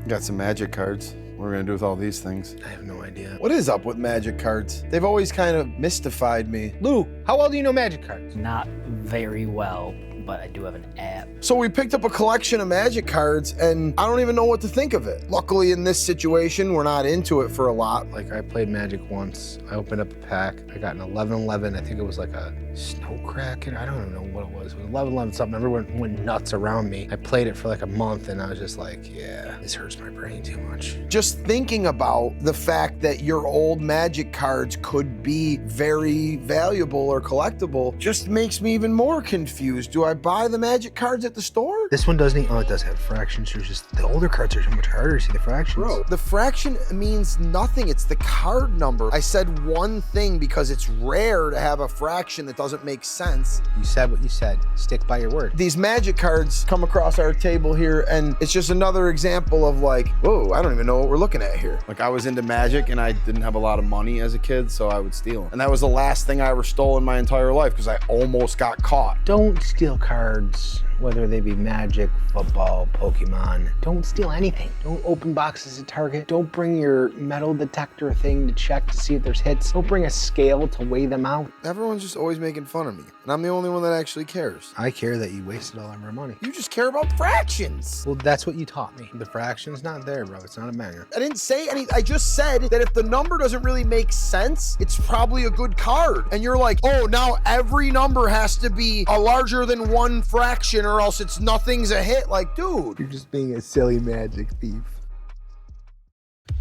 Got some magic cards. What are we gonna do with all these things? I have no idea. What is up with magic cards? They've always kind of mystified me. Lou, how well do you know magic cards? Not very well, but I do have an app. So we picked up a collection of magic cards and I don't even know what to think of it. Luckily in this situation, we're not into it for a lot. Like I played Magic once. I opened up a pack. I got an 11-11. I think it was like a snow cracker. I don't even know what it was. It was 11-11 something. Everyone went nuts around me. I played it for like a month and I was just like, yeah, this hurts my brain too much. Just thinking about the fact that your old magic cards could be very valuable or collectible just makes me even more confused. Do I buy the magic cards at the store? This one doesn't, oh, it does have fractions. There's just, the older cards are so much harder to see the fractions. Bro, the fraction means nothing. It's the card number. I said one thing because it's rare to have a fraction that doesn't make sense. You said what you said. Stick by your word. These magic cards come across our table here and it's just another example of like, whoa, I don't even know what we're looking at here. Like I was into magic and I didn't have a lot of money as a kid, so I would steal them. And that was the last thing I ever stole in my entire life because I almost got caught. Don't steal cards, whether they be Magic, football, Pokemon. Don't steal anything. Don't open boxes at Target. Don't bring your metal detector thing to check to see if there's hits. Don't bring a scale to weigh them out. Everyone's just always making fun of me, and I'm the only one that actually cares. I care that you wasted all of our money. You just care about fractions. Well, that's what you taught me. The fraction's not there, bro. It's not a banger. I didn't say any, I just said that if the number doesn't really make sense, it's probably a good card. And you're like, oh, now every number has to be a larger than one fraction or else it's nothing's a hit. Like, dude. You're just being a silly magic thief.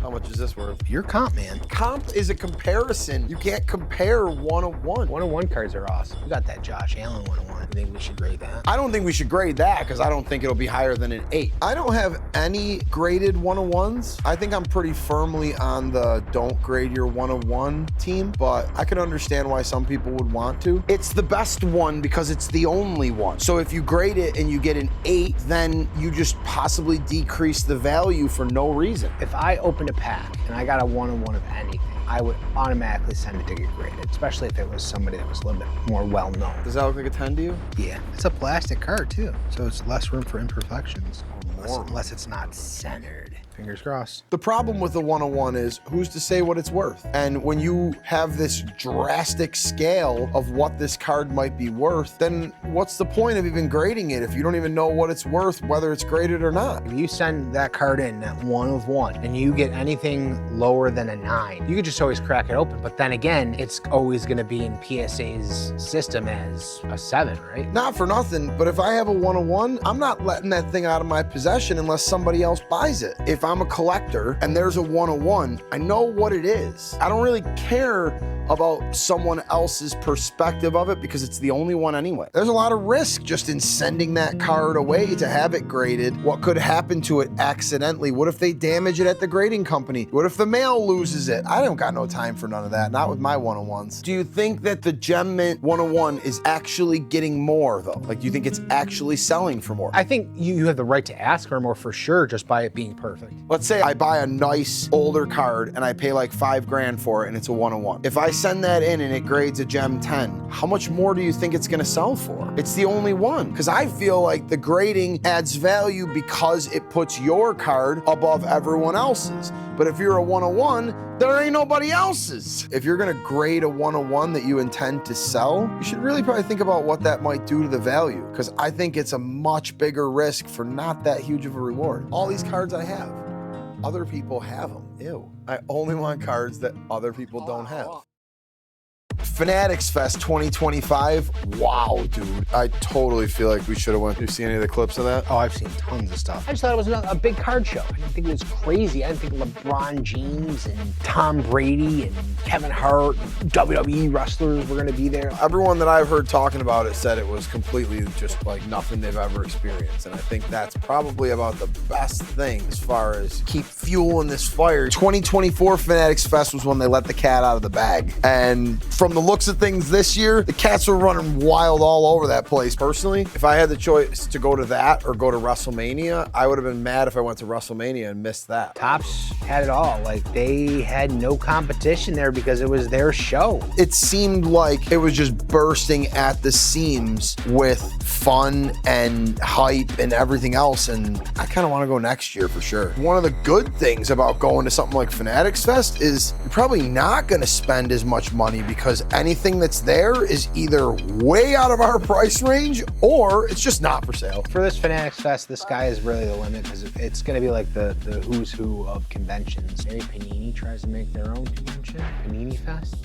How much is this worth? You're comp, man. Comp is a comparison. You can't compare one-on-one. One-on-one cards are awesome. You got that Josh Allen one-on-one. You think we should grade that? I don't think we should grade that because I don't think it'll be higher than an 8. I don't have any graded one-on-ones. I think I'm pretty firmly on the don't grade your one-on-one team, but I can understand why some people would want to. It's the best one because it's the only one. So if you grade it and you get an 8, then you just possibly decrease the value for no reason. If I opened a pack and I got a one-on-one of anything, I would automatically send it to get graded, especially if it was somebody that was a little bit more well-known. Does that look like a 10 to you? Yeah, it's a plastic card too, so it's less room for imperfections. Unless it's not centered. Fingers crossed. The problem with the one-on-one is who's to say what it's worth? And when you have this drastic scale of what this card might be worth, then what's the point of even grading it if you don't even know what it's worth, whether it's graded or not? If you send that card in, that 1 of 1, and you get anything lower than a 9, you could just always crack it open. But then again, it's always gonna be in PSA's system as a 7, right? Not for nothing, but if I have a one-on-one, I'm not letting that thing out of my possession unless somebody else buys it. If I'm a collector and there's a one-on-one, I know what it is. I don't really care about someone else's perspective of it because it's the only one anyway. There's a lot of risk just in sending that card away to have it graded. What could happen to it accidentally? What if they damage it at the grading company? What if the mail loses it? I don't got no time for none of that, not with my one-on-ones. Do you think that the Gem Mint one-on-one is actually getting more though? Like, do you think it's actually selling for more? I think you have the right to ask for more for sure, just by it being perfect. Let's say I buy a nice older card and I pay like $5 grand for it and it's a one-on-one. If I send that in and it grades a Gem 10, how much more do you think it's gonna sell for? It's the only one. Because I feel like the grading adds value because it puts your card above everyone else's. But if you're a one-on-one, there ain't nobody else's. If you're gonna grade a one-on-one that you intend to sell, you should really probably think about what that might do to the value, because I think it's a much bigger risk for not that huge of a reward. All these cards I have, other people have them. Ew. I only want cards that other people don't have. Fanatics Fest 2025. Wow, dude. I totally feel like we should have went. You see any of the clips of that? Oh, I've seen tons of stuff. I just thought it was a big card show. I didn't think it was crazy. I didn't think LeBron James and Tom Brady and Kevin Hart, WWE wrestlers were gonna be there. Everyone that I've heard talking about it said it was completely just like nothing they've ever experienced. And I think that's probably about the best thing as far as keep fueling this fire. 2024 Fanatics Fest was when they let the cat out of the bag. And from from the looks of things this year, the cats were running wild all over that place. Personally, if I had the choice to go to that or go to WrestleMania, I would have been mad if I went to WrestleMania and missed that. Tops had it all. Like, they had no competition there because it was their show. It seemed like it was just bursting at the seams with fun and hype and everything else, and I kind of want to go next year for sure. One of the good things about going to something like Fanatics Fest is you're probably not going to spend as much money because anything that's there is either way out of our price range or it's just not for sale. For this Fanatics Fest, the sky is really the limit because it's going to be like the who's who of conventions. Maybe Panini tries to make their own convention, Panini Fest.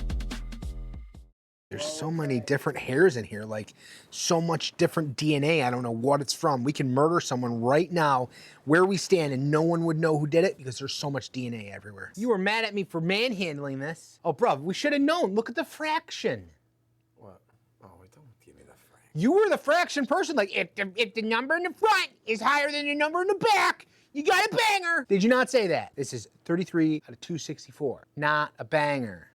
There's so many different hairs in here, like so much different DNA. I don't know what it's from. We can murder someone right now where we stand and no one would know who did it because there's so much DNA everywhere. You were mad at me for manhandling this. Oh, bruv, we should have known. Look at the fraction. What? Oh, wait, don't give me the fraction. You were the fraction person. Like, if the number in the front is higher than the number in the back, you got a banger. Did you not say that? This is 33 out of 264. Not a banger.